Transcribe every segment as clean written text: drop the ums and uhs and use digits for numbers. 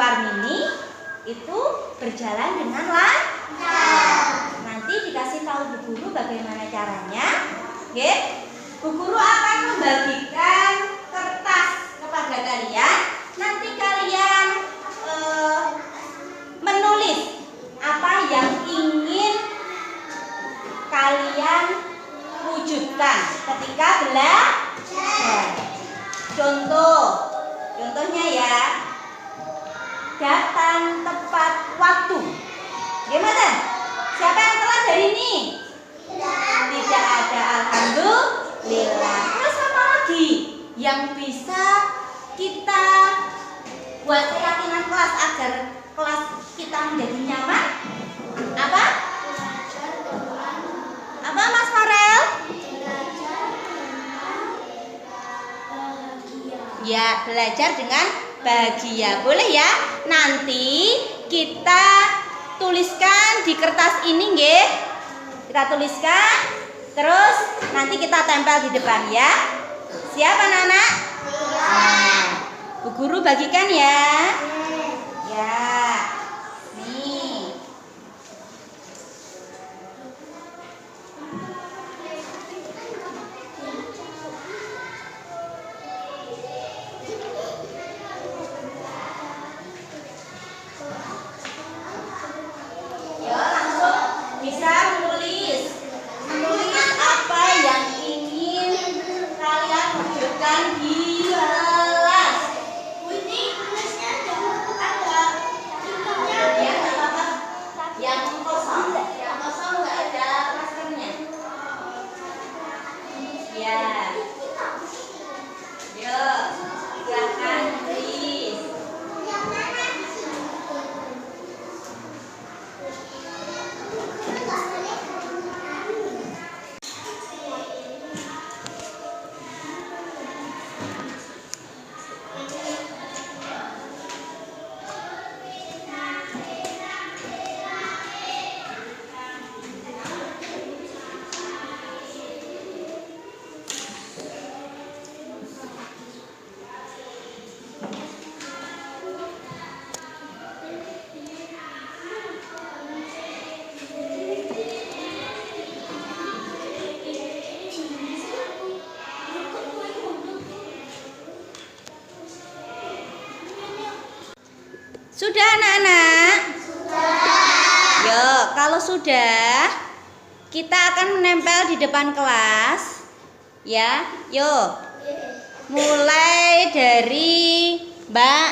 Parmini itu berjalan dengan lancar. Nanti dikasih tahu Bu Guru bagaimana caranya. Oke? Bu Guru akan membagikan kertas kepada kalian. Nanti kalian menulis apa yang ingin kalian wujudkan ketika belajar. Contohnya ya, datang tepat waktu. Gimana? Siapa yang telat hari ini? Tidak ada, alhamdulillah. Terus apa lagi yang bisa kita buat keyakinan kelas agar kelas kita menjadi nyaman? Apa? Apa Mas Farel? Ya, belajar dengan bahagia. Boleh ya? Nanti kita tuliskan di kertas ini, nggih. Kita tuliskan, terus nanti kita tempel di depan ya. Siap anak-anak? Nah, Bu Guru bagikan ya. Ya. Nih. Ya, langsung bisa menulis apa yang ingin kalian wujudkan di kelas. Ini tulisnya ada ya, nggak apa-apa. Yang kosong nggak ada maskernya. Ya. Yuk, silakan tulis. Sudah anak-anak? Sudah. Yuk, kalau sudah, kita akan menempel di depan kelas. Ya, yuk. Mulai dari Mbak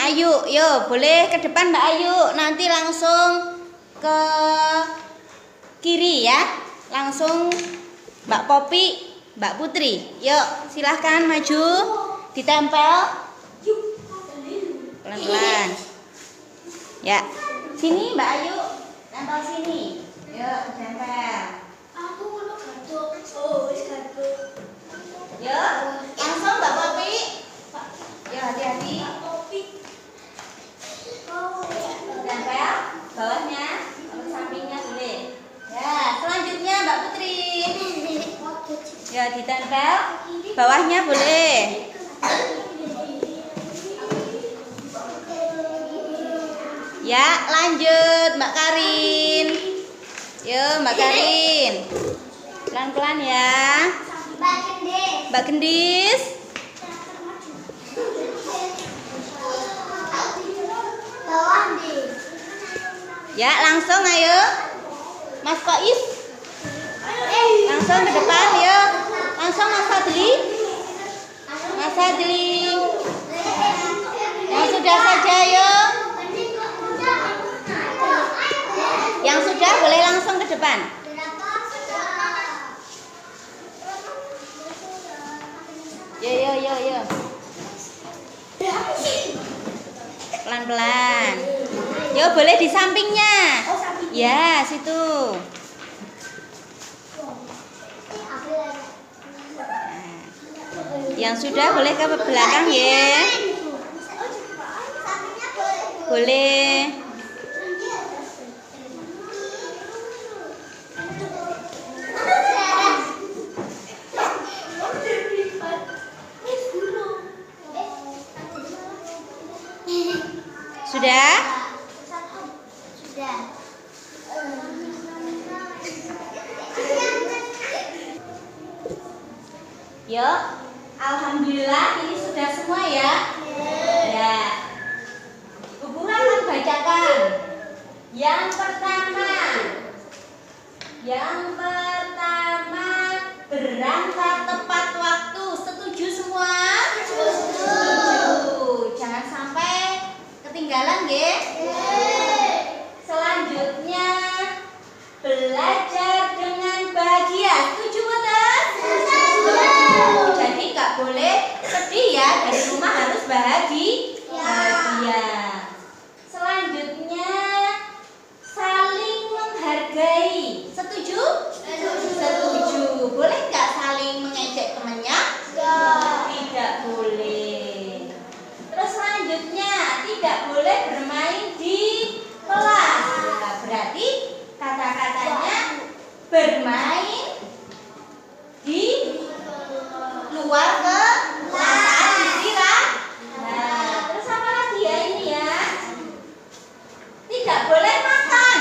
Ayu. Yuk, boleh ke depan Mbak Ayu. Nanti langsung ke kiri ya. Langsung Mbak Popi, Mbak Putri. Yuk, silahkan maju. Ditempel. Pelan-pelan. Ya, sini Mbak Ayu, tempel sini. Yuk, tempel. Aku mau gantung. Oh, wis gantung. Yuk, langsung Mbak Popi. Yuk, hati-hati. Tempel bawahnya, lalu sampingnya boleh. Ya, selanjutnya Mbak Putri. Ya, ditempel bawahnya boleh. Ya, lanjut Mbak Karin. Yuk, Mbak Karin. Pelan-pelan ya. Mbak Gendis. Ya, langsung ayo. Mas Kois. Langsung ke depan, yuk. Langsung Mas Adli. Mas Adli. Yang sudah saja, yuk. Yang sudah boleh langsung ke depan. Yo. Pelan-pelan. Yo, boleh di sampingnya. Ya, situ. Yang sudah boleh ke belakang ya. Boleh. Sudah? Sudah. Yuk, alhamdulillah ini sudah semua ya. Ya. Bu Guru akan bacakan. Yang pertama, berangkat tepat waktu. Setuju semua? Setuju. Jangan sampai ketinggalan, nggih. Selanjutnya, belajar dengan bahagia. Setuju, Mboten? Setuju. Jadi nggak boleh sedih ya, dari rumah harus bahagia. Selanjutnya, saling menghargai. Setuju? Setuju. Boleh nggak saling mengejek temannya? Tidak boleh. Terus selanjutnya, tidak boleh bermain di kelas. Nah, berarti kata-katanya bermain di luar kelas saat istirahat. Nah, terus apa lagi ya ini ya? Tidak boleh makan.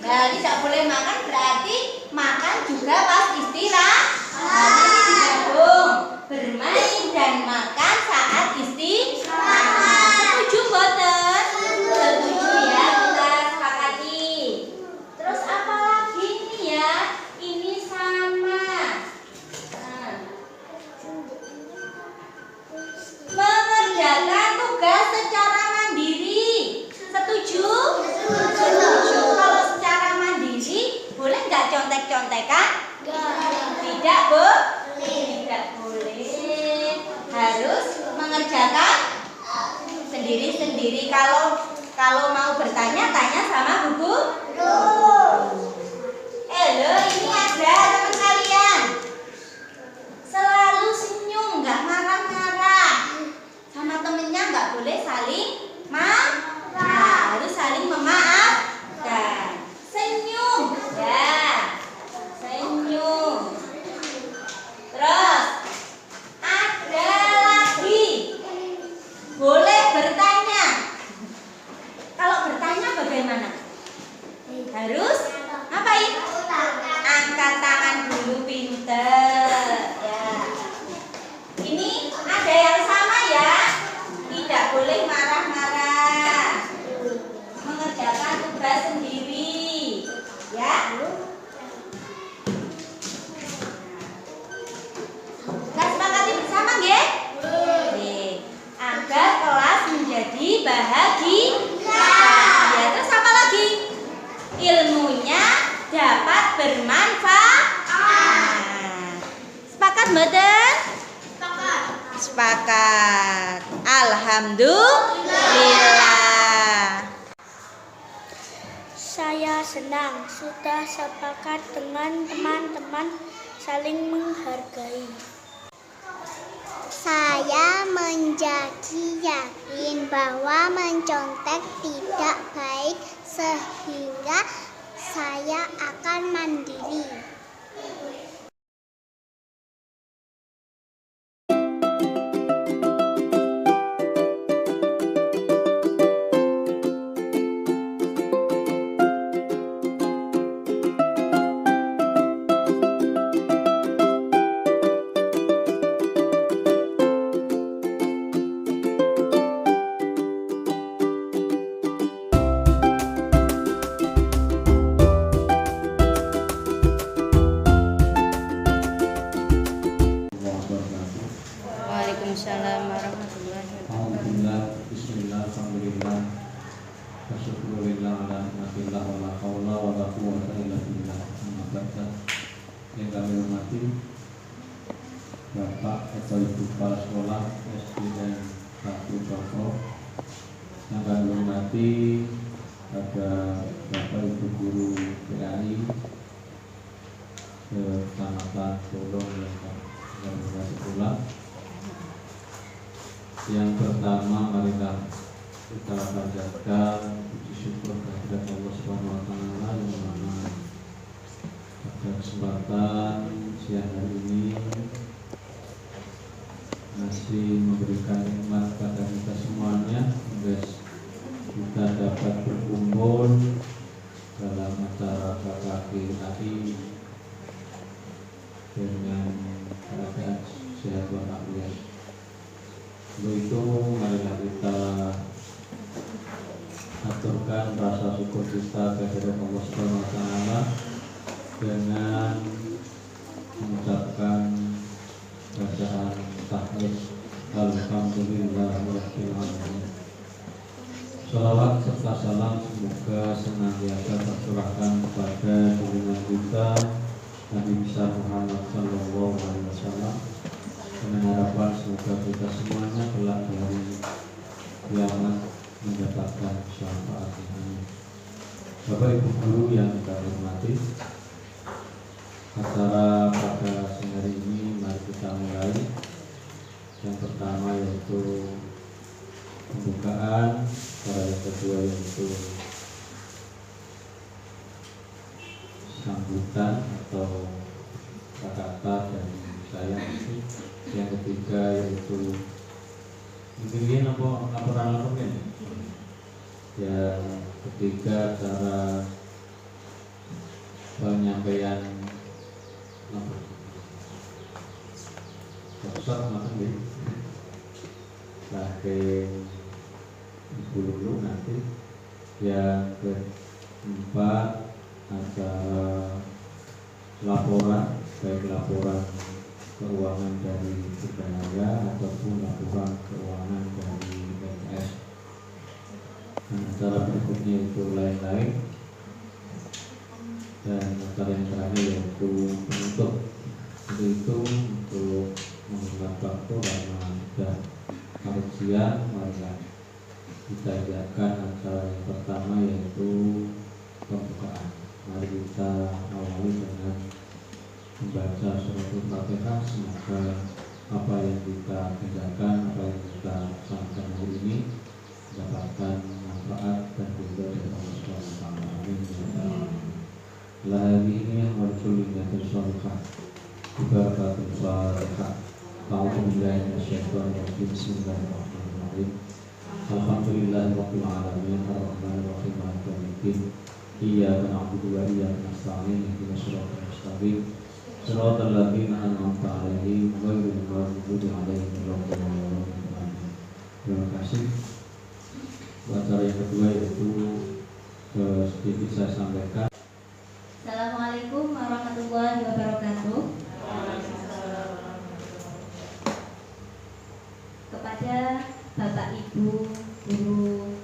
Nah, tidak boleh makan berarti makan juga pas istirahat. Nah, nanti digabung bermain dan makan saat istirahat. Setuju mboten? Setuju ya, kita sepakati. Terus apa lagi nih ya? Ini sama. Nah, mengerjakan tugas secara mandiri. Setuju? Setuju. Kalau secara mandiri boleh nggak contek-contekan? Tidak, Bu? Tidak boleh. Harus mengerjakan sendiri-sendiri. Kalau mau bertanya, tanya sama Bu Guru. Halo, ini ada teman kalian. Selalu senyum, nggak marah-marah. Sama temennya nggak boleh saling marah. Harus saling memaafkan. Senyum, ya. Senyum. Terus ada lagi. Boleh bertanya. Kalau bertanya bagaimana? Harus ngapain? Angkat tangan dulu, pinter. Ya. Ini ada yang sama ya. Tidak boleh marah-marah. Mengerjakan tugas sendiri. Ya. Kita sepakati bersama, nggih? Nggih. Agar kelas menjadi bahagia. Terus apa lagi? Ilmunya dapat bermanfaat. Sepakat mboten? Sepakat. Alhamdulillah. Saya senang sudah sepakat dengan teman-teman saling menghargai. Saya menjadi yakin bahwa mencontek tidak baik sehingga saya akan mandiri. Waalaikumsalam warahmatullahi wabarakatuh. Alhamdulillah, bismillah, alhamdulillah. Wasyukurillah ala nikmatillah wa la haula wa la quwwata illa billah. Amma ba'du. Yang kami hormati Bapak atau Ibu kepala sekolah SD dan 1 Joko. Yang kami hormati ada Bapak Ibu guru PAI Kecamatan Bolong yang sekolah. Yang pertama, marilah kita panjatkan puji syukur kehadirat Allah Subhanahu wa taala yang mana pada kesempatan siang hari ini masih memberikan nikmat pada kita semuanya, guys. kita dapat berkumpul dalam acara KKGAI dengan keadaan sehat walafiat. Untuk itu marilah kita aturkan rasa syukur kita kepada Allah Subhanahu wa taala dengan mengucapkan bacaan tahlil alhamdulillahirabbil alamin. Shalawat serta salam semoga senantiasa tercurahkan kepada junjungan kita Nabi besar Muhammad sallallahu alaihi wasallam, dengan harapan semoga kita semuanya kelak di hari kiamat mendapatkan syafaatnya. Bapak Ibu guru yang kita hormati, acara pada siang hari ini mari kita mulai. Yang pertama yaitu pembukaan, yang kedua yaitu sambutan atau kata-kata dari saya, yang ketiga yaitu mungkin laporan, yang ketiga cara penyampaian workshop pakai Ibu Lulu nanti. Yang keempat acara laporan, baik laporan keuangan dari Budaya ataupun laporan keuangan dari BPS. Dan acara berikutnya itu lain-lain. Dan acara yang terakhir yaitu penutup. Untuk itu untuk menghemat waktu karena sudah harus siang, marilah kita adakan acara yang pertama yaitu pembukaan. Mari kita awali dengan membaca surat Al-Fatihah. Semoga apa yang kita kerjakan, apa yang kita sampaikan hari ini mendapatkan manfaat dan ridho dari Allah Subhanahu wa taala. Amin. Lagi ini yang berkuliah tersolihah, ibaratun salihah. Alhamdulillah minasyaitonir bismillahirrahmanirrahim. Alhamdulillahirabbil alamin arrahmanir rahim maliki yaumiddin. Iyyaka na'budu wa iyyaka nasta'in ihdinas siratal mustaqim siratal ladzina an'amta 'alaihim ghairil maghdubi 'alaihim waladdallin. Terima kasih. Acara yang kedua yaitu sedikit saya sampaikan. Assalamualaikum warahmatullahi wabarakatuh. Kepada Bapak Ibu guru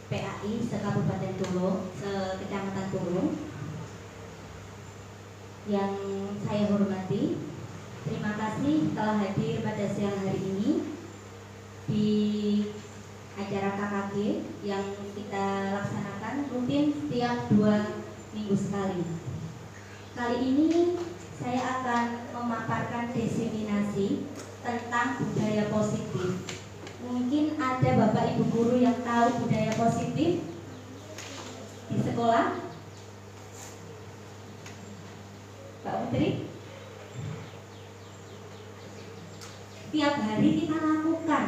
PAI se-Kabupaten Tulung, se-Kecamatan Tulung yang saya hormati, terima kasih telah hadir pada siang hari ini di acara KKG yang kita laksanakan rutin setiap 2 minggu sekali. Kali ini saya akan memaparkan diseminasi tentang budaya positif. Mungkin ada Bapak Ibu guru yang tahu budaya positif di sekolah? Pak Putri? Tiap hari kita lakukan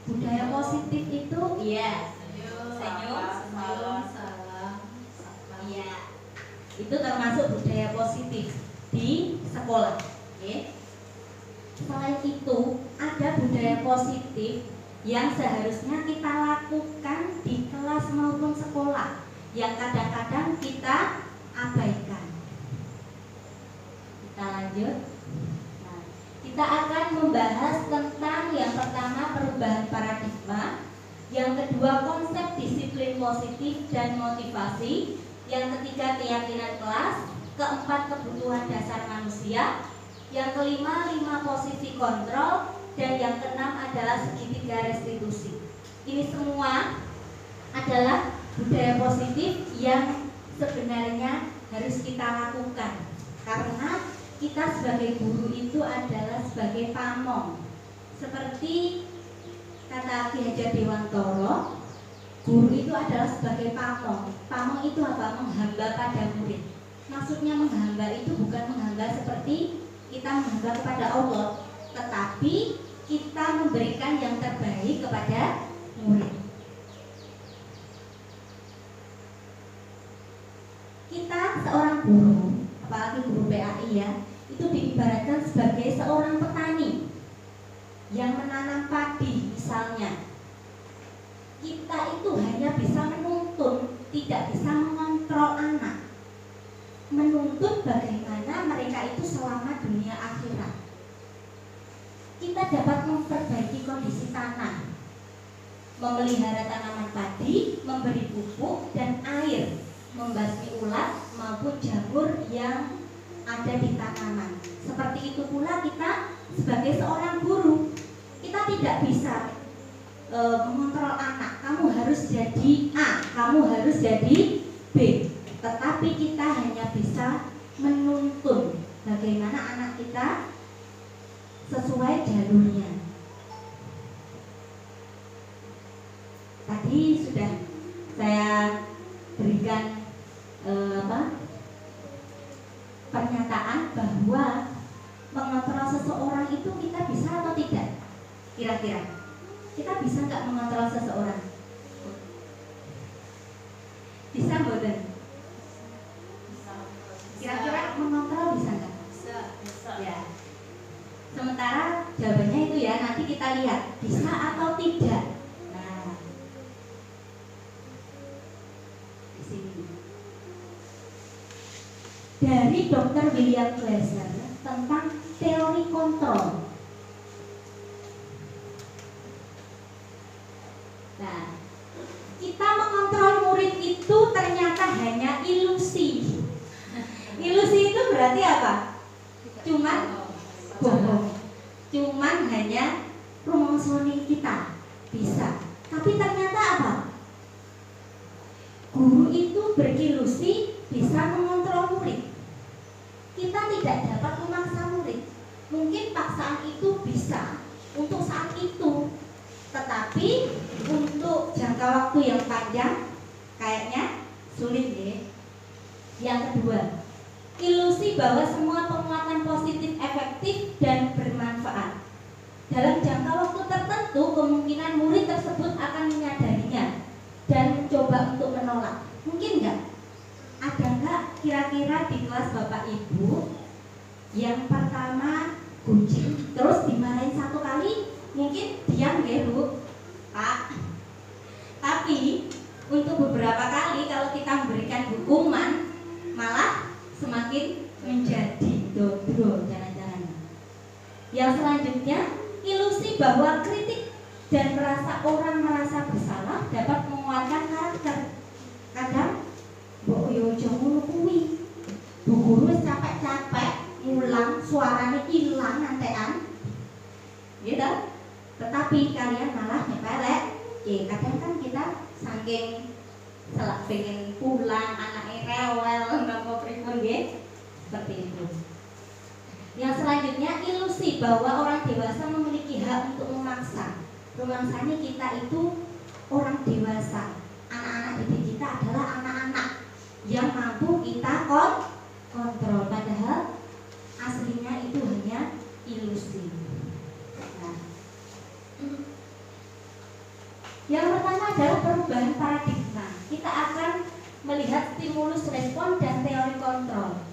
budaya positif itu, ya, senyum, salam, ya, itu termasuk budaya positif di sekolah. Okay. Selain itu, ada budaya positif yang seharusnya kita lakukan di kelas maupun sekolah, yang kadang-kadang kita abaikan. Kita lanjut. Nah, kita akan membahas tentang yang pertama perubahan paradigma, yang kedua konsep disiplin positif dan motivasi, yang ketiga keyakinan kelas, keempat kebutuhan dasar manusia, yang kelima 5 posisi kontrol, dan yang keenam adalah segitiga restitusi. Ini semua adalah budaya positif yang sebenarnya harus kita lakukan, karena kita sebagai guru itu adalah sebagai pamong. Seperti kata Ki Hajar Dewantoro, guru itu adalah sebagai pamong. Pamong itu apa? Menghamba pada murid. Maksudnya menghamba itu bukan menghamba seperti kita menghamba kepada Allah, tetapi kita memberikan yang terbaik kepada murid. kita seorang guru, apalagi guru PAI ya, itu diibaratkan sebagai seorang petani yang menanam padi misalnya. Kita itu hanya bisa menuntun, tidak bisa mengontrol anak. Menuntun bagaimana mereka itu selamat dunia akhirat. Kita dapat memperbaiki kondisi tanah, memelihara tanaman padi, memberi pupuk dan air, membasmi ulat maupun jamur yang ada di tanaman. Seperti itu pula kita sebagai seorang guru, kita tidak bisa mengontrol anak, kamu harus jadi A, kamu harus jadi B. Tetapi kita hanya bisa menuntun bagaimana anak kita sesuai jalurnya. Tadi sudah saya berikan pernyataan bahwa mengontrol seseorang itu kita bisa atau tidak? Kira-kira kita bisa nggak mengontrol seseorang? Bisa mboten? Kira-kira mengontrol bisa nggak? Bisa. Ya. Sementara jawabannya itu ya, nanti kita lihat bisa atau tidak. Nah, di sini dari Dr. William Glasser tentang teori kontrol. Nah, kita mengontrol murid itu ternyata hanya ilusi. Ilusi itu berarti apa? Cuman bohong. Cuman hanya rumongsoni kita bisa. Tapi ternyata apa? Guru itu berilusi bisa mengontrol murid. Kita tidak dapat memaksa murid. Mungkin paksaan itu bisa untuk saat itu, tetapi untuk jangka waktu yang panjang kayaknya sulit ya. Yang kedua, ilusi bahwa semua penguatan positif efektif dan bermanfaat. Dalam jangka waktu tertentu kemungkinan murid tersebut akan menyadarinya dan mencoba untuk menolak. Mungkin enggak? Ada enggak kira-kira di kelas Bapak Ibu yang pertama kucing terus dimarahin satu kali, mungkin diam ya Bu, Pak. Tapi untuk beberapa kali kalau kita memberikan hukuman malah semakin menjadi dodro jangan-jangan. Yang selanjutnya, ilusi bahwa kritik dan orang merasa bersalah dapat menguatkan karakter. Kadang mbok yo aja ngono kuwi. Bu guru wis capek-capek ngulang, suaranya hilang nantean. Gitu. Tetapi kalian malah nyepelek. Kadang kan kita saking selak pengen pulang, anaknya rewel, napa pripun nggih? Seperti itu. Yang selanjutnya, ilusi bahwa orang dewasa memiliki hak untuk memaksa. Rumangsanya kita itu orang dewasa. Anak-anak didik kita adalah anak-anak yang mampu kita kontrol. Padahal aslinya itu hanya ilusi. Nah, yang pertama adalah perubahan paradigma. Kita akan melihat stimulus respon dan teori kontrol.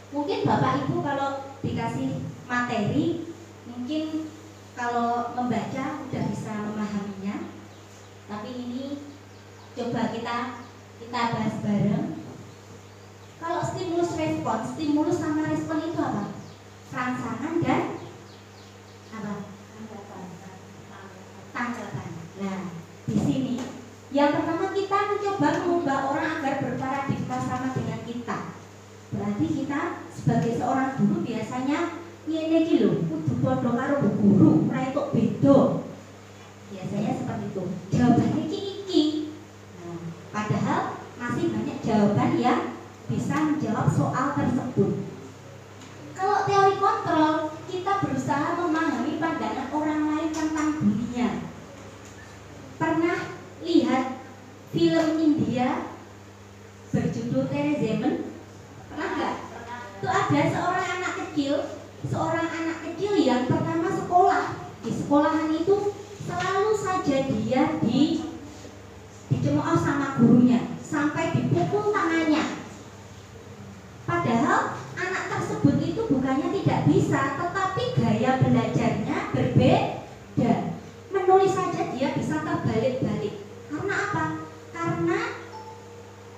Mungkin Bapak Ibu kalau dikasih materi, mungkin kalau membaca udah bisa memahaminya. Tapi ini coba kita bahas bareng. Kalau stimulus respon, stimulus sama respon itu apa? Rangsangan dan apa? Tanggapan. Nah, di sini yang pertama kita mencoba mengubah orang agar berparadigma sama dengan kita. Berarti kita sebagai seorang guru biasanya ngene iki lho, kudu padha karo bu guru, ora entuk beda. Biasanya seperti itu. Jawabannya iki. Nah, padahal masih banyak jawaban yang bisa menjawab soal tersebut. Kalau teori kontrol, kita berusaha memahami pandangan orang lain tentang dunia. Pernah lihat film India berjudul Terezemen? Pernah nggak? Itu ada seorang anak kecil yang pertama sekolah. Di sekolahan itu selalu saja dia dicemooh sama gurunya. sampai dipukul tangannya. Padahal anak tersebut itu bukannya tidak bisa, tetapi gaya belajarnya berbeda. Menulis saja dia bisa terbalik-balik. Karena apa? Karena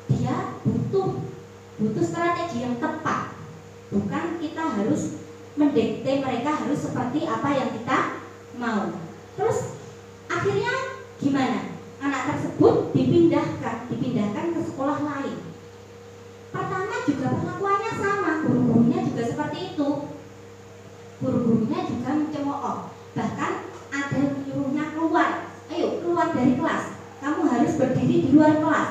dia butuh strategi yang tepat. Bukan kita harus mendikte mereka harus seperti apa yang kita mau. Terus akhirnya gimana? Anak tersebut dipindahkan ke sekolah lain. Pertama juga perlakuannya sama, guru-gurunya juga seperti itu. Guru-gurunya juga mencemooh. Bahkan ada yang menyuruhnya keluar. Ayo keluar dari kelas. Kamu harus berdiri di luar kelas.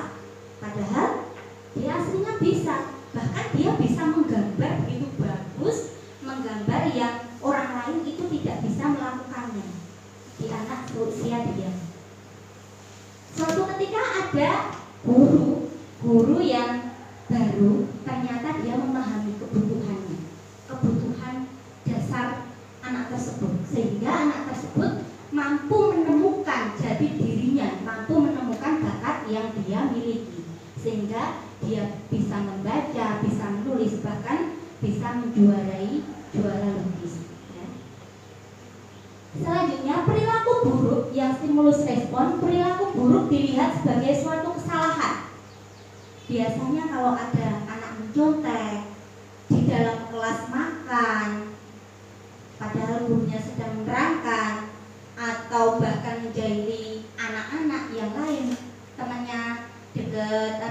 Padahal dia aslinya bisa. Bahkan dia bisa menggambar begitu bagus, menggambar yang orang lain itu tidak bisa melakukannya di anak usia dia. Suatu ketika ada guru yang baru, ternyata dia memahami kebutuhan dasar anak tersebut, sehingga anak tersebut mampu menemukan jati dirinya, mampu menemukan bakat yang dia miliki, sehingga dia bisa membaca, bisa menulis, bahkan bisa menjuarai juara lukis. Selanjutnya, perilaku buruk yang stimulus respon. Perilaku buruk dilihat sebagai suatu kesalahan. Biasanya kalau ada anak mencontek di dalam kelas makan, padahal gurunya sedang menerangkan, atau bahkan menjahili anak-anak yang lain, temannya deket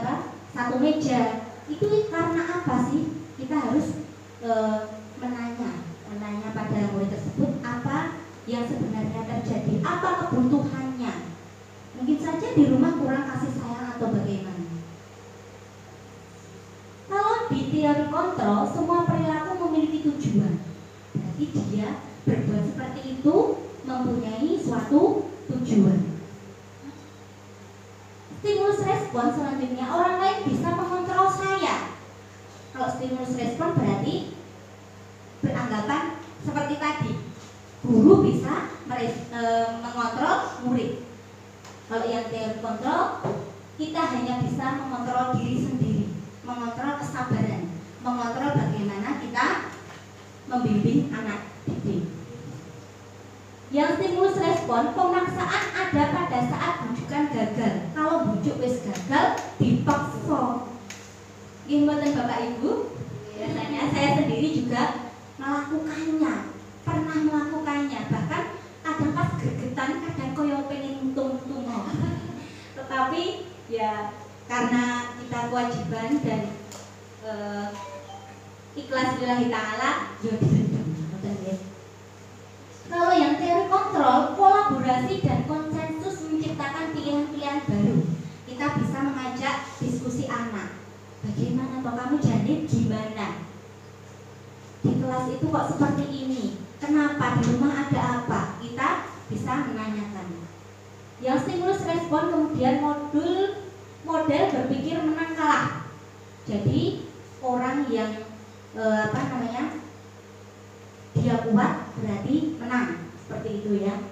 satu meja, itu karena apa sih? Kita harus menanya pada murid tersebut apa yang sebenarnya terjadi, apa kebutuhannya. Mungkin saja di rumah kurang kasih sayang atau bagaimana. Kalau di teori kontrol, semua perilaku memiliki tujuan. Berarti dia berbuat seperti itu mempunyai suatu tujuan. Stimulus respon selanjutnya, orang lain bisa mengontrol saya. Kalau stimulus respon berarti beranggapan seperti tadi, guru bisa mengontrol murid. Kalau yang teori kontrol, kita hanya bisa mengontrol diri sendiri, mengontrol kesabaran, mengontrol bagaimana kita membimbing anak didik. Yang stimulus respon, pemaksaan ada pada saat bujukan gagal. Kalau bujuk wis gagal, dipaksa. Gimana Bapak Ibu? Biasanya saya sendiri juga melakukannya, pernah melakukannya. Bahkan kadang pas gregetan, kadang koyo pengen untung-untung. Tetapi ya karena kita kewajiban dan ikhlas lillahi ta'ala, ya diredam. Kalau yang teori kontrol, kolaborasi dan konsensus menciptakan pilihan-pilihan baru. Kita bisa mengajak diskusi anak. Bagaimana toh kamu Janib, gimana? Di kelas itu kok seperti ini? Kenapa? Di rumah ada apa? Kita bisa menanyakan. Yang stimulus respon kemudian model berpikir menang kalah. Jadi orang yang dia kuat berarti menang, seperti itu ya.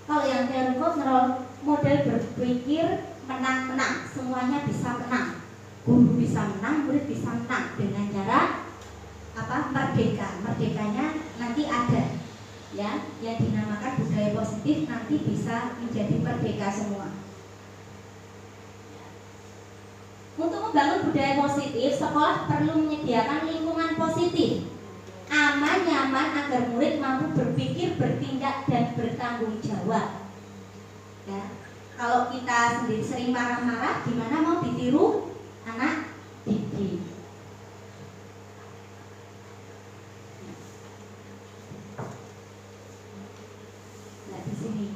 Kalau yang teori kontrol, model berpikir menang-menang, semuanya bisa menang. Guru bisa menang, murid bisa menang dengan cara merdeka. Merdekanya nanti ada ya, yang dinamakan budaya positif, nanti bisa menjadi merdeka semua. Untuk membangun budaya positif, sekolah perlu menyediakan lingkungan positif, aman, nyaman, agar murid mampu berpikir, bertindak, dan bertanggung jawab. Ya, kalau kita sendiri sering marah-marah, gimana mau ditiru anak didik? Nah, di sini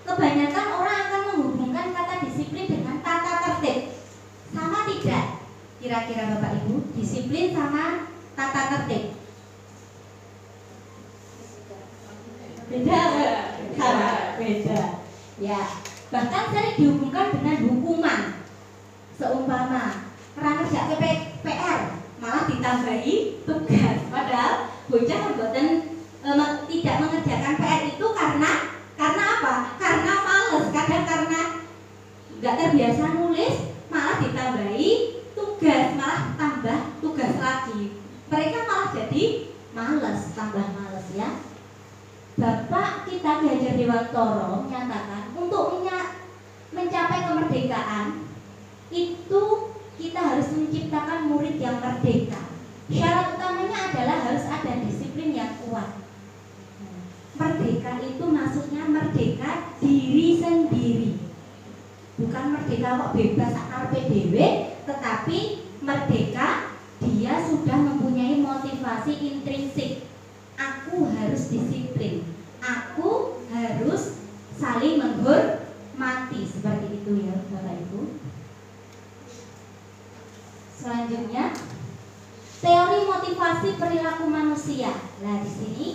kebanyakan orang akan menghubungkan kata disiplin dengan tata tertib. Sama tidak? Kira-kira Bapak Ibu, disiplin sama tata tertib beda? Beda. Ya, bahkan sering dihubungkan dengan hukuman. Seumpama pernah kerja PR, malah ditambahi tugas. Padahal bocah tidak mengerjakan PR itu karena apa? Karena males. Kadang karena nggak terbiasa nulis, malah malah ditambahi tugas, malah tambah tugas lagi. Mereka malah jadi males, tambah males ya. Bapak kita Ki Hajar Dewantoro menyatakan untuk mencapai kemerdekaan itu kita harus menciptakan murid yang merdeka. Syarat utamanya adalah harus ada disiplin yang kuat. Merdeka itu maksudnya merdeka diri sendiri. Bukan merdeka kok bebas karepe dhewe, tetapi merdeka dia sudah mempunyai motivasi intrinsik. Aku harus disiplin. Aku harus saling menghormati, seperti itu ya Bapak Ibu. Selanjutnya, teori motivasi perilaku manusia. Nah, di sini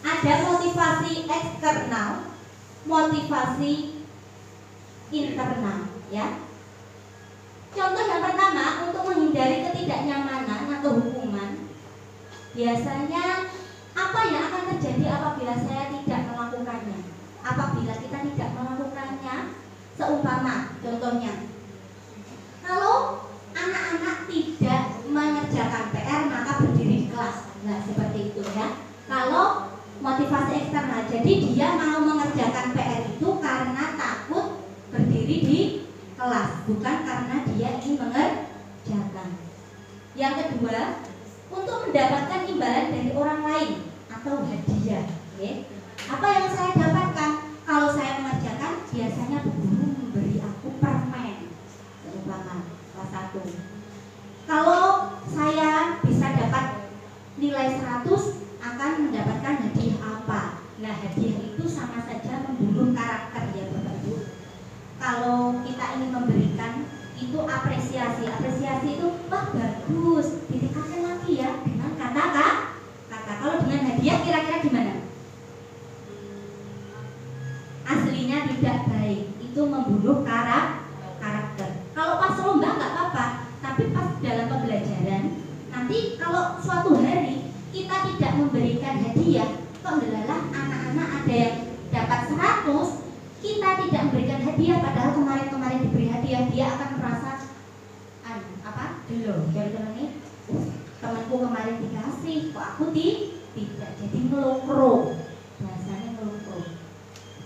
ada motivasi eksternal, motivasi internal ya. Contoh yang pertama, untuk menghindari ketidaknyamanan atau hukuman. Biasanya apa yang akan terjadi apabila saya tidak melakukannya? Apabila kita tidak melakukannya, seumpama contohnya, kalau anak-anak tidak mengerjakan PR maka berdiri di kelas. Nah, seperti itu ya. Kalau motivasi eksternal, jadi dia mau mengerjakan PR itu karena takut berdiri di kelas, bukan karena dia ingin mengerjakan. Yang kedua, untuk mendapatkan imbalan dari orang lain atau hadiah. Okay. Apa yang saya dapatkan kalau saya mengerjakan? Biasanya guru memberi aku permen, seumpama kelas 1. Kalau saya bisa dapat nilai 100, akan mendapatkan hadiah apa? Nah, hadiah itu sama saja membunuh karakter ya Bapak Ibu. Kalau kita ingin memberikan itu apresiasi. Apresiasi itu wah bagus, ditingkatkan lagi ya dengan kata. Kalau dengan hadiah kira-kira gimana? Aslinya tidak baik, itu membunuh karakter. Kalau pas lomba nggak apa-apa, tapi pas dalam pembelajaran nanti kalau suatu hari kita tidak memberikan hadiah, kok adalah anak-anak ada yang dapat 100, kita tidak memberikan hadiah padahal kemarin diberi hadiah, dia akan merasa dulu kira-kira nih temanku kemarin dikasih kok aku tidak, jadi ngelokro, bahasanya ngelokro.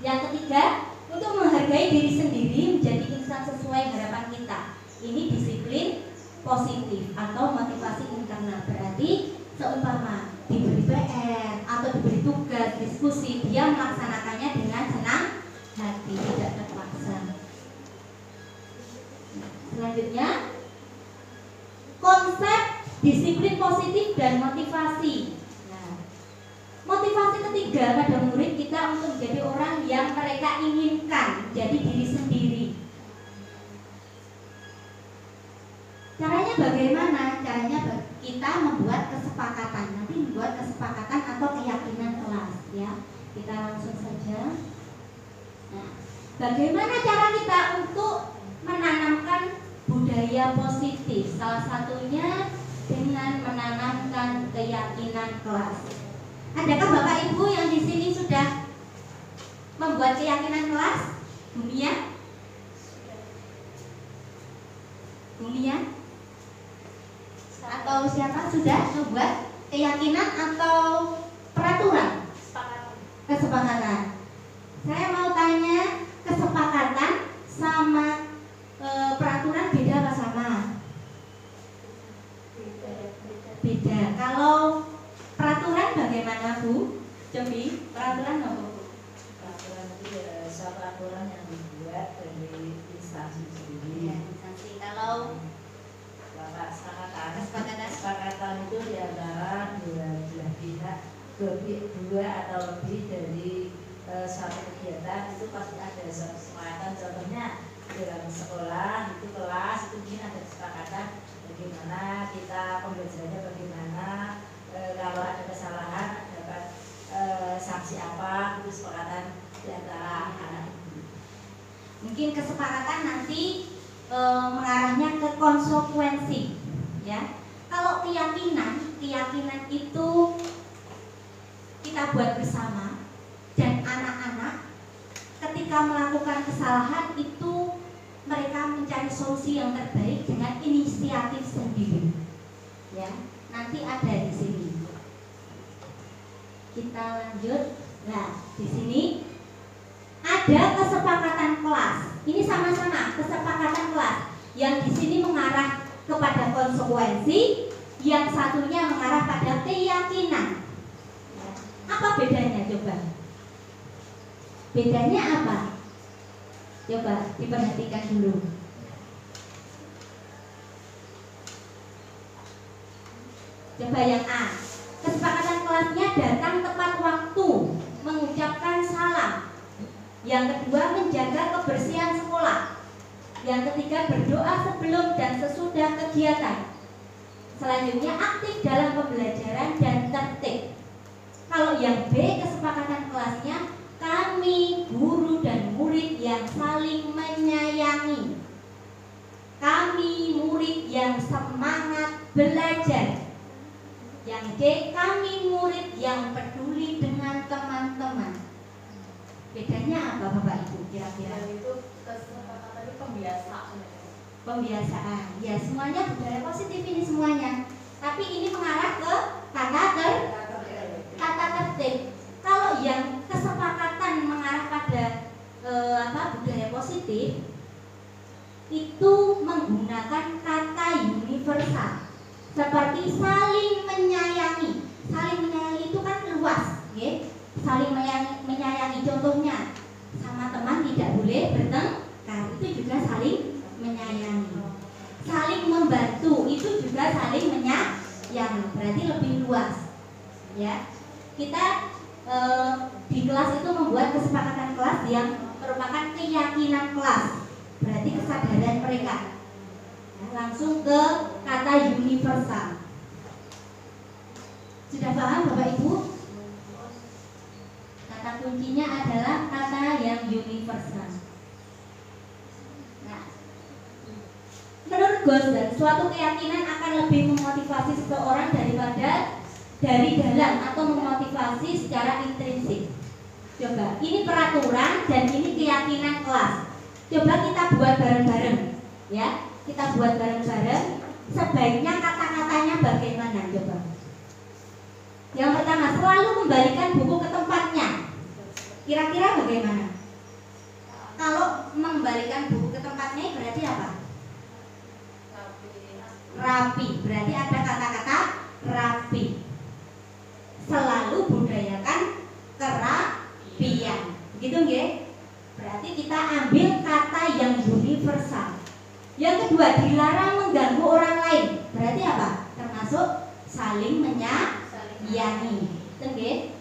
Yang ketiga, untuk menghargai diri sendiri menjadi insan sesuai harapan kita. Ini disiplin positif atau motivasi internal. Berarti seumpama diberi PR atau diberi tugas, diskusi, dia melaksanakannya dengan senang hati, tidak terpaksa. Selanjutnya, konsep disiplin positif dan motivasi. Nah, motivasi ketiga pada murid kita untuk menjadi orang yang mereka inginkan, jadi diri sendiri. Caranya bagaimana? Caranya kita membuat kesepakatan. Nanti membuat kesepakatan atau keyakinan kelas ya. Kita langsung saja. Nah, bagaimana cara kita untuk menanamkan budaya positif? Salah satunya dengan menanamkan keyakinan kelas. Adakah Bapak Ibu yang di sini sudah membuat keyakinan kelas? Bumia? Atau siapa sudah membuat keyakinan atau peraturan? Kesepakatan. Saya mau tanya, kesepakatan sama peraturan beda apa sama? Beda. Kalau peraturan bagaimana Bu? Cobi, peraturan apa Bu? Peraturan itu peraturan yang dibuat dari instansi sendiri. Ya, instansi. Kalau kesepakatan itu di antara dua pihak, dua atau lebih dari suatu kegiatan itu pasti ada kesepakatan. Contohnya dalam sekolah itu kelas itu mungkin ada kesepakatan bagaimana kita pembelajarannya, bagaimana kalau ada kesalahan dapat sanksi apa, itu kesepakatan di antara anak ibu. mungkin kesepakatan nanti mengarahnya ke konsekuensi ya. Kalau keyakinan itu kita buat bersama, dan anak-anak ketika melakukan kesalahan itu mereka mencari solusi yang terbaik dengan inisiatif sendiri. Ya, nanti ada di sini. Kita lanjut. Nah, di sini ada kesepakatan kelas. Ini sama-sama kesepakatan kelas. Yang di sini mengarah kepada konsekuensi, yang satunya mengarah pada keyakinan. Apa bedanya coba? Bedanya apa? Coba diperhatikan dulu. Coba yang A. Kesepakatan kelasnya datang tepat waktu, mengucapkan salam. Yang kedua, menjaga kebersihan sekolah. Yang ketiga, berdoa sebelum dan sesudah kegiatan. Selanjutnya, aktif dalam pembelajaran dan tertib. Kalau yang B, kesepakatan kelasnya, kami, guru dan murid yang saling menyayangi. Kami, murid yang semangat belajar. Yang D, kami, murid yang peduli dengan teman-teman. Bedanya apa Bapak Ibu kira-kira? Itu kesepakatan itu pembiasaan. Pembiasaan. Ya, semuanya budaya positif ini semuanya. Tapi ini mengarah ke kata tertib. Kalau yang kesepakatan mengarah pada budaya positif itu menggunakan kata universal seperti saling menyayangi. Saling menyayangi itu kan luas, ya? Saling menyayangi contohnya sama teman tidak boleh bertengkar, itu juga saling menyayangi. Saling membantu itu juga saling menyayangi, berarti lebih luas, ya. Kita di kelas itu membuat kesepakatan kelas yang merupakan keyakinan kelas, berarti kesadaran mereka. Langsung ke kata universal. Sudah paham Bapak Ibu? Kata kuncinya adalah kata yang universal. Nah, menurut Gosden, suatu keyakinan akan lebih memotivasi seseorang daripada dari dalam atau memotivasi secara intrinsik. Coba, ini peraturan dan ini keyakinan kelas. Coba kita buat bareng-bareng, ya. Kita buat bareng-bareng. Sebaiknya kata-katanya bagaimana? Coba. Yang pertama, selalu kembalikan buku ke tempatnya. Kira-kira bagaimana? Kalau mengembalikan buku ke tempatnya berarti apa? Rapi. Berarti ada kata-kata rapi. Selalu budayakan kerapian. Gitu nggih? Berarti kita ambil kata yang universal. Yang kedua, dilarang mengganggu orang lain. Berarti apa? Termasuk saling menyayangi. Nggih.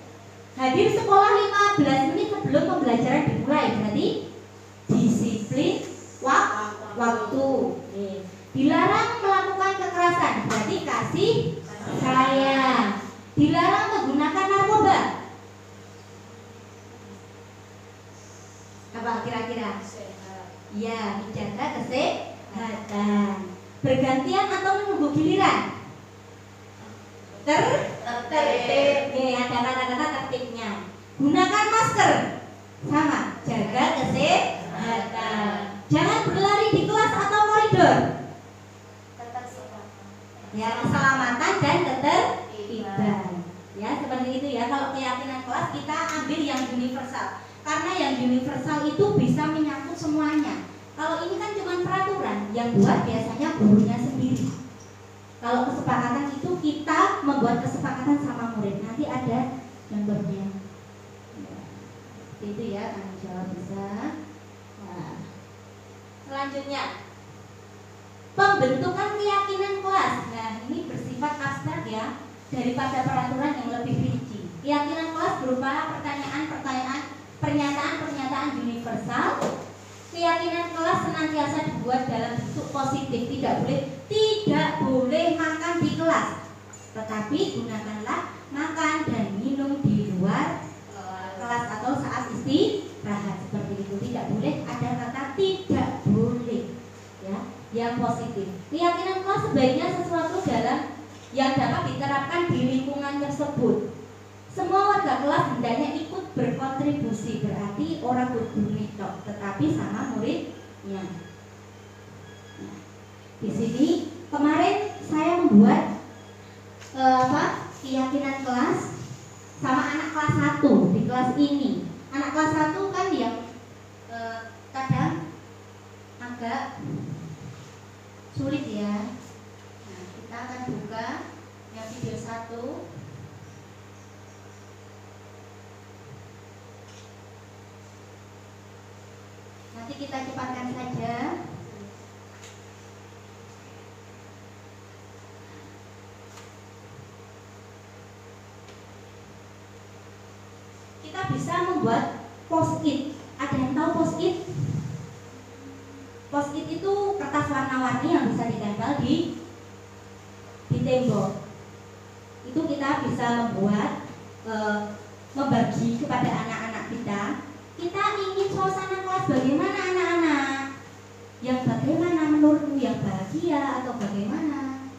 Hadir sekolah 15 menit sebelum pembelajaran dimulai. Berarti disiplin waktu. Dilarang melakukan kekerasan. Berarti kasih sayang. Dilarang menggunakan narkoba. Apa kira-kira? Ya, menjaga kesehatan. Bergantian atau menunggu giliran? Tertib. Ada kata-kata tertibnya. Gunakan masker. Sama, jaga kesehatan. Jangan berlari di kelas atau koridor. Ya, keselamatan dan ketertiban. Ya, seperti itu ya. Kalau keyakinan kelas kita ambil yang universal. Karena yang universal itu bisa menyangkut semuanya. Kalau ini kan cuma peraturan, yang buat biasanya gurunya sendiri. Kalau kesepakatan itu kita membuat kesepakatan sama murid. Nanti ada membernya. Itu ya, tanggung jawab besar. Nah, selanjutnya pembentukan keyakinan kelas. Nah, ini bersifat abstrak ya, daripada peraturan yang lebih rinci. Keyakinan kelas berupa pernyataan universal. Keyakinan kelas senantiasa dibuat dalam bentuk positif. Tidak boleh makan di kelas, tetapi gunakanlah makan dan minum di luar kelas atau saat istirahat. Seperti itu. Tidak boleh ada kata tidak boleh, ya, yang positif. Keyakinan kelas sebaiknya sesuatu yang dapat diterapkan di lingkungan tersebut. Semua warga kelas hendaknya ikut berkontribusi, berarti orang berguru tok, tetapi sama muridnya. Di sini kemarin saya membuat keyakinan kelas sama anak kelas 1 di kelas ini. Anak kelas 1 kan yang kadang agak sulit ya. Nah, kita akan buka yang video 1. Nanti kita cepatkan saja. Kita bisa membuat post-it. Ada yang tahu post-it? Post-it itu kertas warna-warni yang bisa ditempel di tembok. Itu kita bisa membuat membagi kepada anak-anak kita. Kita ingin suasana kelas bagaimana anak-anak? Yang bagaimana menurutmu, yang bahagia atau bagaimana?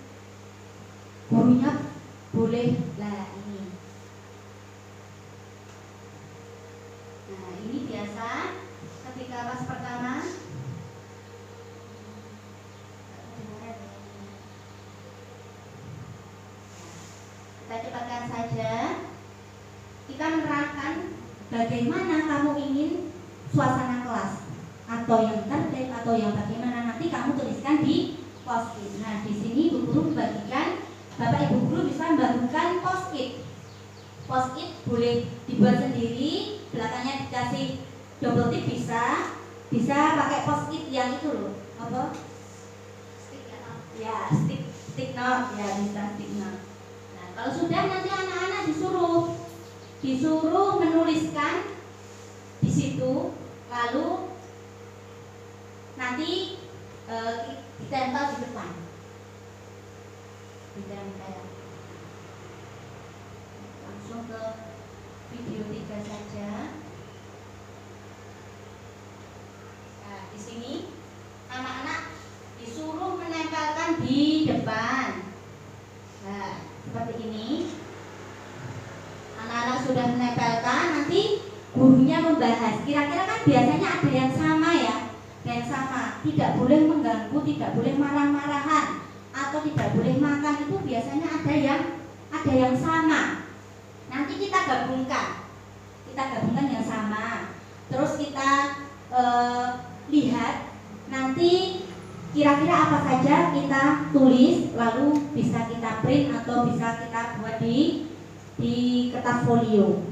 Gurunya boleh lah ini. Nah, ini biasa ketika kelas pertama. Kita cepatkan saja. Kita menerangkan bagaimana kamu ingin suasana kelas, atau yang tertib atau yang bagaimana, nanti kamu tuliskan di post-it. Nah, di sini Bu Guru membagikan, Bapak Ibu guru bisa membagikan post-it. Post-it boleh dibuat sendiri, belakangnya dikasih double tip bisa pakai post-it yang itu loh, apa? Ya, stick note ya, bisa stick note. Nah, kalau sudah nanti anak-anak disuruh menuliskan di situ, lalu nanti ditempel di depan. Ditempel. Langsung ke video 3 saja. Nah, di sini anak-anak disuruh menempelkan di depan. Nah, seperti ini. Anak-anak sudah menempelkan, nanti gurunya membahas. Kira-kira kan biasanya ada yang sama ya, yang sama. Tidak boleh mengganggu, tidak boleh marah-marahan, atau tidak boleh makan, itu biasanya ada yang sama. Nanti kita gabungkan yang sama. Terus kita lihat nanti kira-kira apa saja kita tulis, lalu bisa kita print atau bisa kita buat di kertas folio.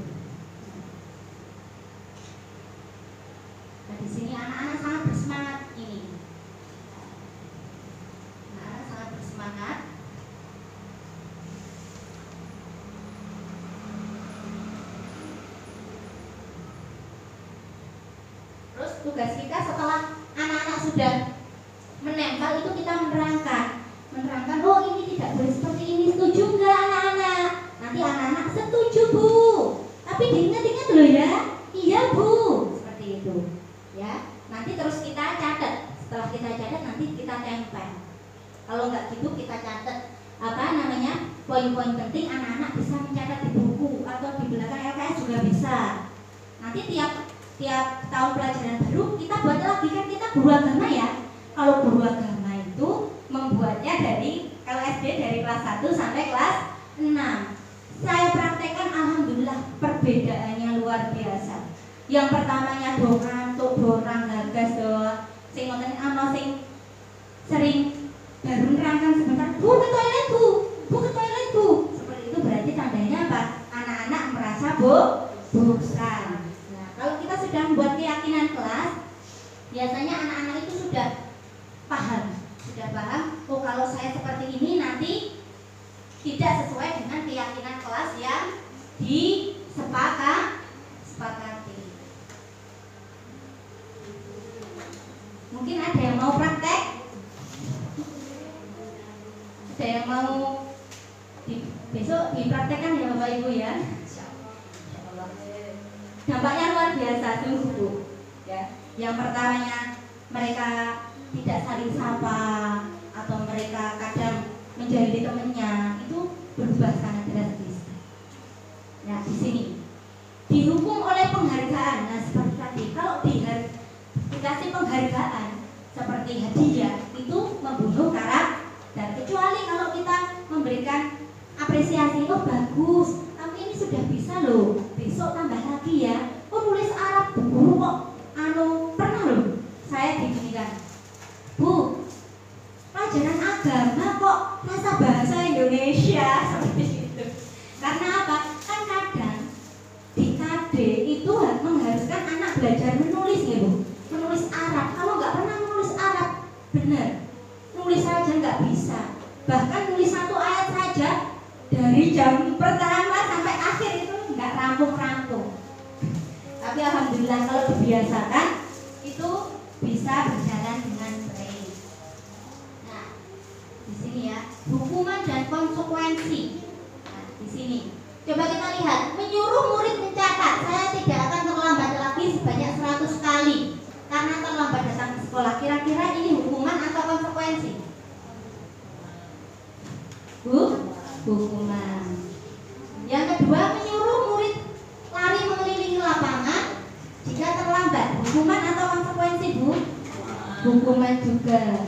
Nah, di sini anak-anak sangat bersemangat ini. Anak-anak sangat bersemangat. Terus tugas kita setelah anak-anak sudah menempel itu kita menerangkan, oh ini tidak boleh seperti ini, setuju nggak anak-anak? Nanti anak-anak setuju Bu, tapi diingat-ingat loh ya, iya Bu, seperti itu ya. Nanti terus kita catat, setelah kita catat nanti kita tempel. Kalau nggak gitu kita catat poin-poin penting, anak-anak bisa mencatat di buku atau di belakang LKS juga bisa. Nanti tiap tahun pelajaran baru kita buat lagi, kan kita guru agama ya. Kalau guru agama itu membuatnya kalau SD dari kelas 1 sampai kelas 6. Saya praktekkan, alhamdulillah perbedaannya luar biasa. Yang pertamanya dorang gagas doang, sing ngoten ana sing sering baru nerangkan sebentar, Bu ke toilet Bu, ke toilet Bu. Seperti itu berarti tandanya apa? Anak-anak merasa bosan. Nah, kalau kita sudah membuat keyakinan kelas, biasanya anak-anak itu sudah paham. Oh kalau saya seperti ini nanti tidak sesuai dengan keyakinan kelas yang disepakati. Mungkin ada yang mau praktek? Ada yang mau besok dipraktekkan ya Bapak Ibu ya? Dampaknya luar biasa sungguh Bu. Ya. Yang pertamanya mereka tidak saling sapa, atau mereka kadang menjadi temannya, itu berubah sangat drastis. Nah, di sini dihukum oleh penghargaan. Nah, seperti tadi, kalau dikasih penghargaan seperti hadiah, itu agama kok rasa bahasa Indonesia seperti itu. Karena apa? Kan kadang di KD itu mengharuskan anak belajar menulis ya Bu, menulis Arab. Kalau nggak pernah menulis Arab, benar, nulis saja nggak bisa. Bahkan nulis satu ayat saja dari jam pertama sampai akhir itu nggak rampung-rampung. Tapi alhamdulillah kalau dibiasakan itu bisa berjalan dengan baik. Nah, di sini ya, hukuman dan konsekuensi. Nah, di sini coba kita lihat, menyuruh murid mencatat, saya tidak akan terlambat lagi sebanyak 100 kali karena terlambat datang ke sekolah. Kira-kira ini hukuman atau konsekuensi? Hukuman. Yang kedua, menyuruh murid lari mengelilingi lapangan jika terlambat, hukuman atau konsekuensi Bu? Hukuman juga.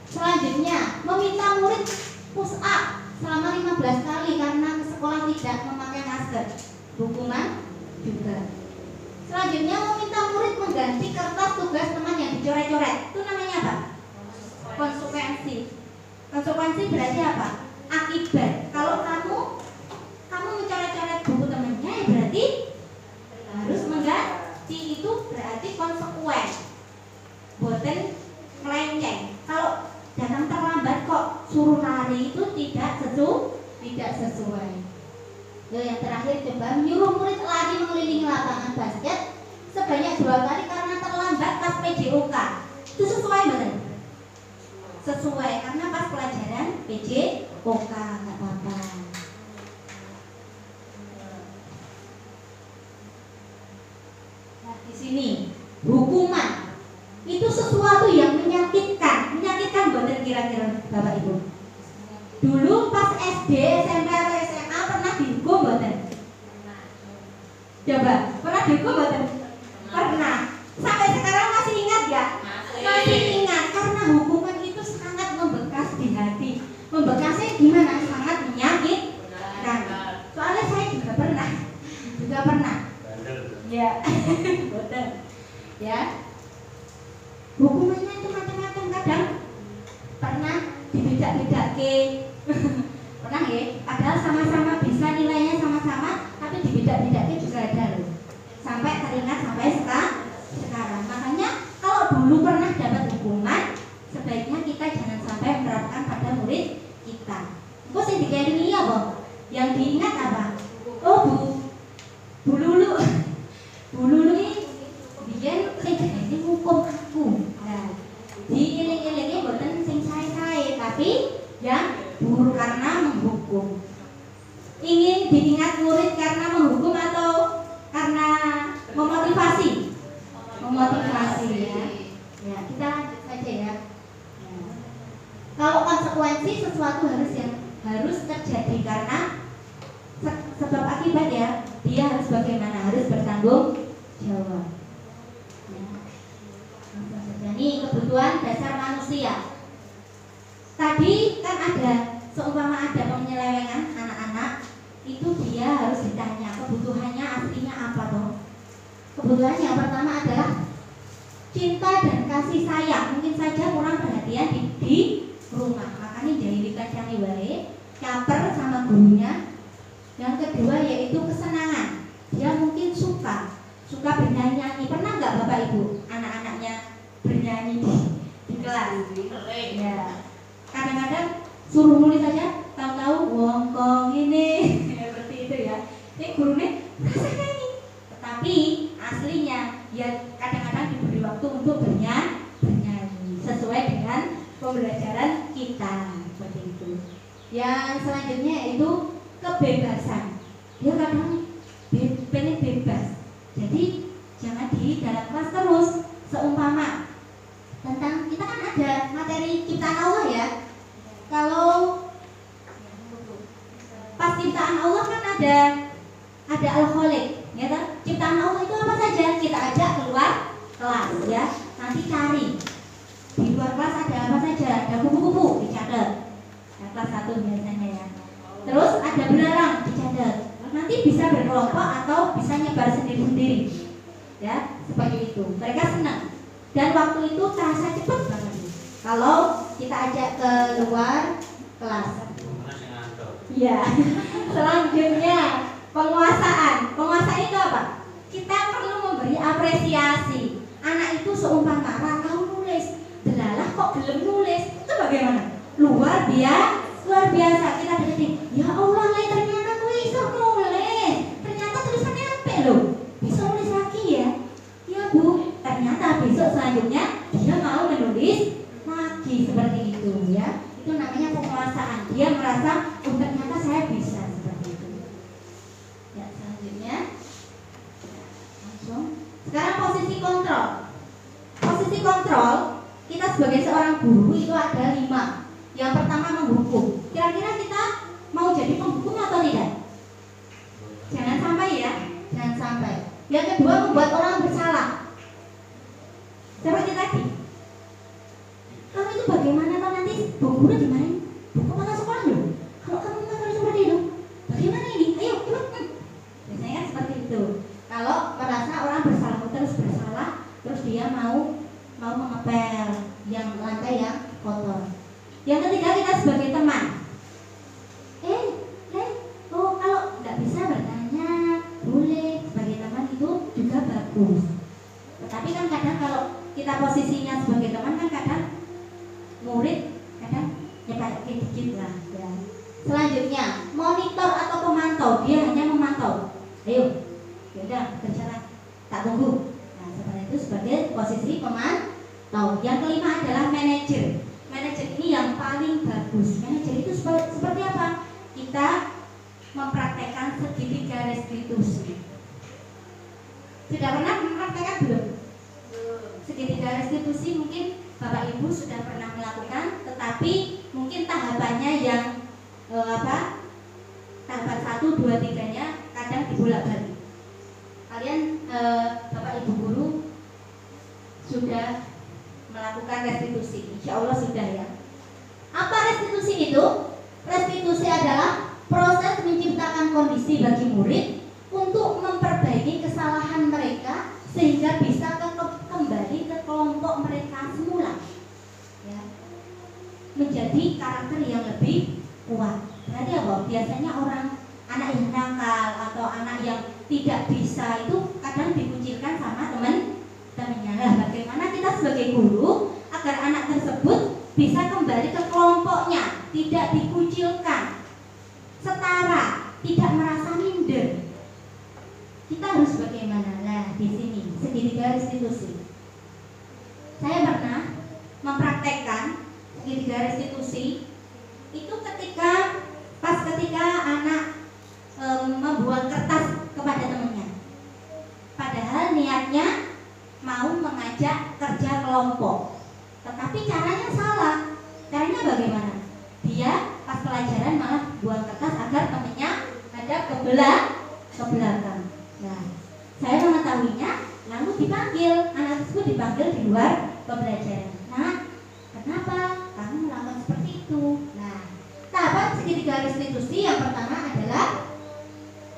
Selanjutnya, meminta murid push up selama 15 kali karena ke sekolah tidak memakai masker, hukuman juga. Selanjutnya, meminta murid mengganti kertas tugas teman yang dicoret-coret, itu namanya apa? Konsekuensi. Konsekuensi berarti apa? Akibat. Kalau kamu mencoret-coret buku temannya, ya berarti harus mengganti, itu berarti konsekuen. Boten melenceng. Kalau datang terlambat kok suruh lari itu tidak sesuai. Yang terakhir, coba menyuruh murid lari mengelilingi lapangan basket sebanyak 2 kali karena terlambat pas PJOK. Itu sesuai betul? Sesuai, karena pas pelajaran PJOK, nggak apa-apa. Nah, di sini hukuman itu sesuatu yang menyakitkan bener kira-kira Bapak Ibu. Dulu pas SD, SMP atau SMA pernah dihukum boten? Coba, pernah dihukum boten? Pernah. Sampai sekarang masih ingat ya? Masih ingat, karena hukuman itu sangat membekas di hati. Membekasnya gimana? Sangat menyakitkan. Soalnya saya juga pernah. Ya, boten. Ya. Hukumannya itu macam-macam, kadang pernah dibedak-bedake. Pernah ya? Padahal sama-sama bisa, nilainya sama-sama, tapi dibedak-bedake juga ada loh. Sampai teringat sampai sekarang. Makanya kalau dulu pernah dapat hukuman, sebaiknya kita jangan sampai menerapkan pada murid kita. Kok sih dikelingi ya, Bang? Yang diingat apa? Oh, Bu Lulu. Bu Lulu ini biyen sing hukum aku. Nah, diiling-ilingi boten sing sae-sae, tapi yang buruk karena menghukum. Ingin diingat murid karena menghukum atau karena memotivasi? Memotivasi ya. Ya, kita lanjut saja ya. Kalau konsekuensi sesuatu harus terjadi karena sebab akibat ya, dia harus bagaimana? Harus bertanggung jawab. Ini kebutuhan dasar manusia. Tadi kan ada, seumpama ada penyelewengan anak-anak, itu dia harus ditanya kebutuhannya aslinya apa toh? Kebutuhan yang pertama adalah cinta dan kasih sayang. Mungkin saja kurang perhatian di rumah, makanya jahilikan cari wae, caper sama gurunya. Yang kedua yaitu kesenangan. Dia mungkin suka bernyanyi. Pernah nggak Bapak Ibu anak-anaknya bernyanyi di kelas? Ya. Kadang-kadang suruh nulis saja, tahu-tahu wongkong ini seperti itu ya. Ini gurunya rasa nyanyi, tetapi aslinya ya kadang-kadang diberi waktu untuk bernyanyi sesuai dengan pembelajaran kita, seperti itu. Yang selanjutnya yaitu kebebasan. Dia kadang pengen bebas, jadi jangan di dalam kelas terus. Seumpama tentang kita kan ada materi ciptaan Allah ya. Kalau pas ciptaan Allah kan ada Al-Khaliq, ya kan? Ciptaan Allah itu apa saja? Kita ajak keluar kelas ya. Nanti cari di luar kelas ada apa saja? Ada kupu-kupu dicatat. Ya, kelas 1 biasanya ya. Terus ada belerang dicatat. Nanti bisa berkelompok atau bisa nyebar sendiri-sendiri. Ya, seperti itu. Mereka senang. Dan waktu itu terasa cepat banget. Kalau kita ajak ke luar kelas. Iya. Selanjutnya penguasaan. Penguasaan itu apa? Kita perlu memberi apresiasi. Anak itu seumpama tahu nulis, delalah kok belum nulis, itu bagaimana? Luar biasa. Kita berarti, ya Allah, ternyata aku bisa nulis, ternyata tulisannya apa loh, bisa nulis lagi ya. Ya Bu, ternyata besok selanjutnya dia mau menulis lagi seperti itu ya. Itu namanya penguasaan. Dia merasa, oh ternyata saya bisa seperti itu. Ya, selanjutnya langsung. Sekarang posisi kontrol. Posisi kontrol kita sebagai seorang guru itu ada 5. Yang pertama menghukum. Kira-kira kita mau jadi penghukum atau tidak? Jangan sampai ya, jangan sampai. Yang kedua membuat orang bersalah. Seperti tadi. Kamu itu bagaimana kalau nanti bu guru dimarahin? Bu kepala sekolah loh. Kalau kamu mengatakan seperti itu, bagaimana ini? Ayo, ikut. Biasanya kan seperti itu. Kalau merasa orang bersalah terus bersalah, terus dia mau mengepel yang lantai yang kotor. Yang ketiga kita sebagai teman. Oh kalau nggak bisa bertanya, boleh sebagai teman itu juga bagus. Tetapi kan kadang kalau kita posisinya sebagai teman kan kadang murid kadang kayak dikit lah ya. Selanjutnya monitor atau pemantau, dia hanya memantau. Ayo, yaudah berjalan, tak tunggu. Nah seperti itu sebagai posisi pemantau. Yang kelima adalah manajer. Manajer ini yang paling bagus. Manajer itu seperti apa? Kita mempraktekkan segitiga restitusi. Sudah pernah mempraktekkan belum? Segitiga restitusi mungkin Bapak Ibu sudah pernah melakukan, tetapi mungkin tahapannya yang tahapan 1, 2, 3-nya kadang dibolak-balik. Kalian Bapak Ibu guru sudah melakukan restitusi, insya Allah sudah ya. Apa restitusi itu? Restitusi adalah proses menciptakan kondisi bagi murid untuk memperbaiki kesalahan mereka sehingga bisa kembali ke kelompok mereka semula ya. Menjadi karakter yang lebih kuat. Berarti apa? Biasanya anak yang nakal atau anak yang tidak bisa itu kadang dikucilkan sama teman-temannya. Lah bagaimana kita sebagai guru agar anak tersebut bisa kembali ke kelompoknya, tidak dikucilkan, setara, tidak merasa minder. Kita harus bagaimana? Nah, di sini segitiga restitusi. Saya pernah mempraktekkan segitiga restitusi itu ketika anak membuang kertas kepada temannya. Padahal niatnya mau mengajak kerja kelompok, tetapi caranya salah. Caranya bagaimana? Dia pas pelajaran malah buang kertas agar temannya ada ke belakang. Nah, saya mengetahuinya, lalu dipanggil, anak tersebut dipanggil di luar pembelajaran. Nah, kenapa kamu melakukan seperti itu? Nah, tahapan segitiga restitusi yang pertama adalah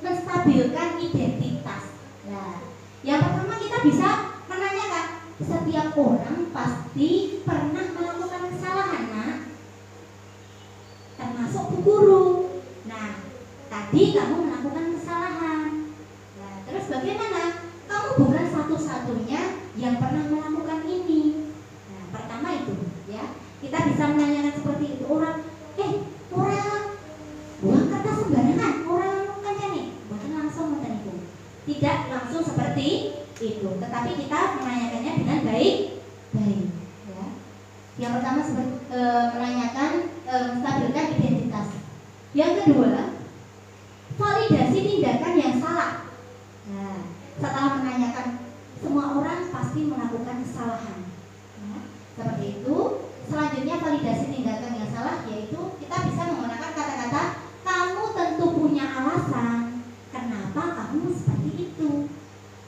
menstabilkan identitas. Nah, yang pertama kita bisa menanyakan, setiap orang pasti pernah melakukan kesalahan, nak, termasuk bu guru. Nah, tadi kamu melakukan kesalahan. Nah, terus bagaimana? Kamu bukan satu-satunya yang pernah melakukan ini. Nah, pertama itu, ya, kita bisa menanyakan seperti itu. Orang buang kertas sembarangan, orang kan nih, bukan langsung itu. Tidak langsung seperti itu, tetapi kita menanyakannya dengan baik. Ya. Yang pertama menanyakan menstabilkan identitas. Yang kedua, validasi tindakan yang salah. Nah, setelah menanyakan, semua orang pasti melakukan kesalahan. Ya, seperti itu. Selanjutnya validasi tindakan yang salah, yaitu kita bisa menggunakan kata-kata kamu tentu punya alasan kenapa kamu seperti itu,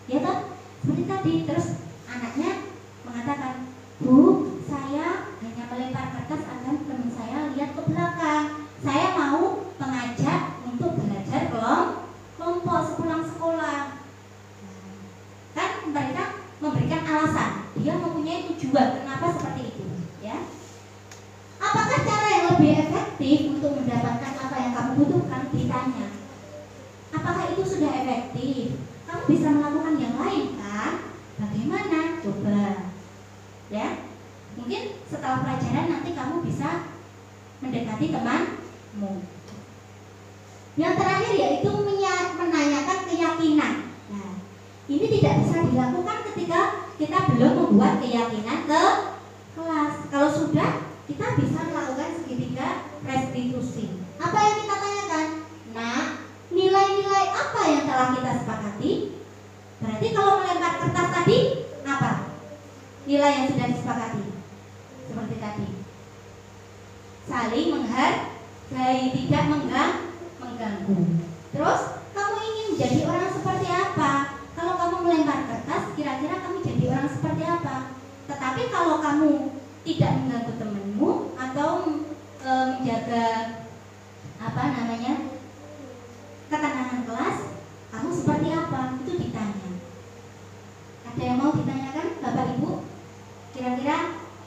ya kan? Seperti tadi. Terus anaknya mengatakan, Bu, saya hanya melempar kertas agar teman saya lihat ke belakang. Saya mau mengajak untuk belajar kelompok sepulang sekolah. Kan mereka memberikan alasan, dia mempunyai tujuan kenapa seperti itu, ya. yang lebih efektif untuk mendapatkan apa yang kamu butuhkan, ditanya. Apakah itu sudah efektif? Kamu bisa melakukan yang lain kan? Bagaimana? Coba. Ya. Mungkin setelah pelajaran nanti kamu bisa mendekati temanmu. Yang terakhir yaitu menanyakan keyakinan. Nah, ini tidak bisa dilakukan ketika kita belum membuat keyakinan ke kelas. Kalau sudah, kita bisa melakukan segitiga restitusi. Apa yang kita tanyakan? Nah, nilai-nilai apa yang telah kita sepakati? Berarti kalau melempar kertas tadi, apa? Nilai yang sudah disepakati. Seperti tadi. Saling menghargai, tidak mengganggu. Terus, kamu ingin menjadi orang seperti apa? Kalau kamu melempar kertas, kira-kira kamu jadi orang seperti apa? Tetapi kalau kamu tidak mengganggu temanmu atau menjaga ketenangan kelas, kamu seperti apa? Itu ditanya. Ada yang mau ditanyakan, Bapak Ibu? Kira-kira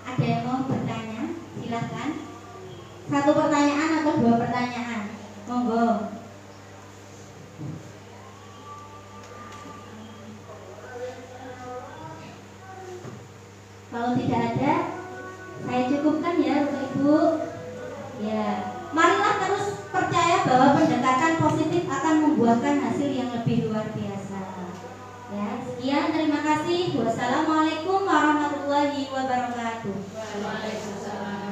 ada yang mau bertanya? Silakan. 1 pertanyaan atau 2 pertanyaan? Monggo. Kalau tidak ada, saya cukupkan ya Bapak Ibu. Ya, marilah terus percaya bahwa pendekatan positif akan membuahkan hasil yang lebih luar biasa. Ya, sekian, terima kasih. Wassalamualaikum warahmatullahi wabarakatuh. Waalaikumsalam.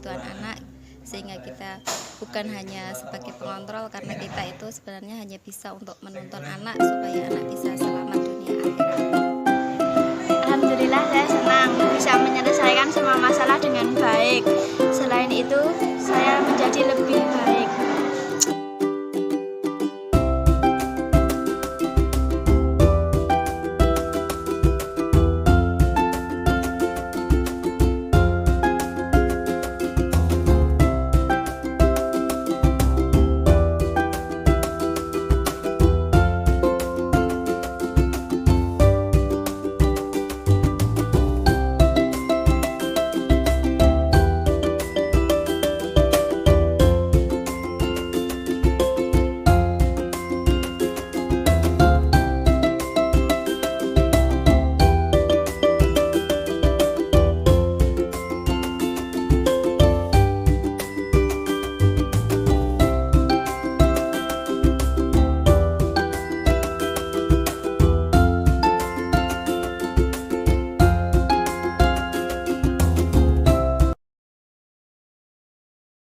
kebutuhan anak, sehingga kita bukan hanya sebagai pengontrol, karena kita itu sebenarnya hanya bisa untuk menuntun anak supaya anak bisa selamat dunia akhirat. Alhamdulillah saya senang bisa menyelesaikan semua masalah dengan baik.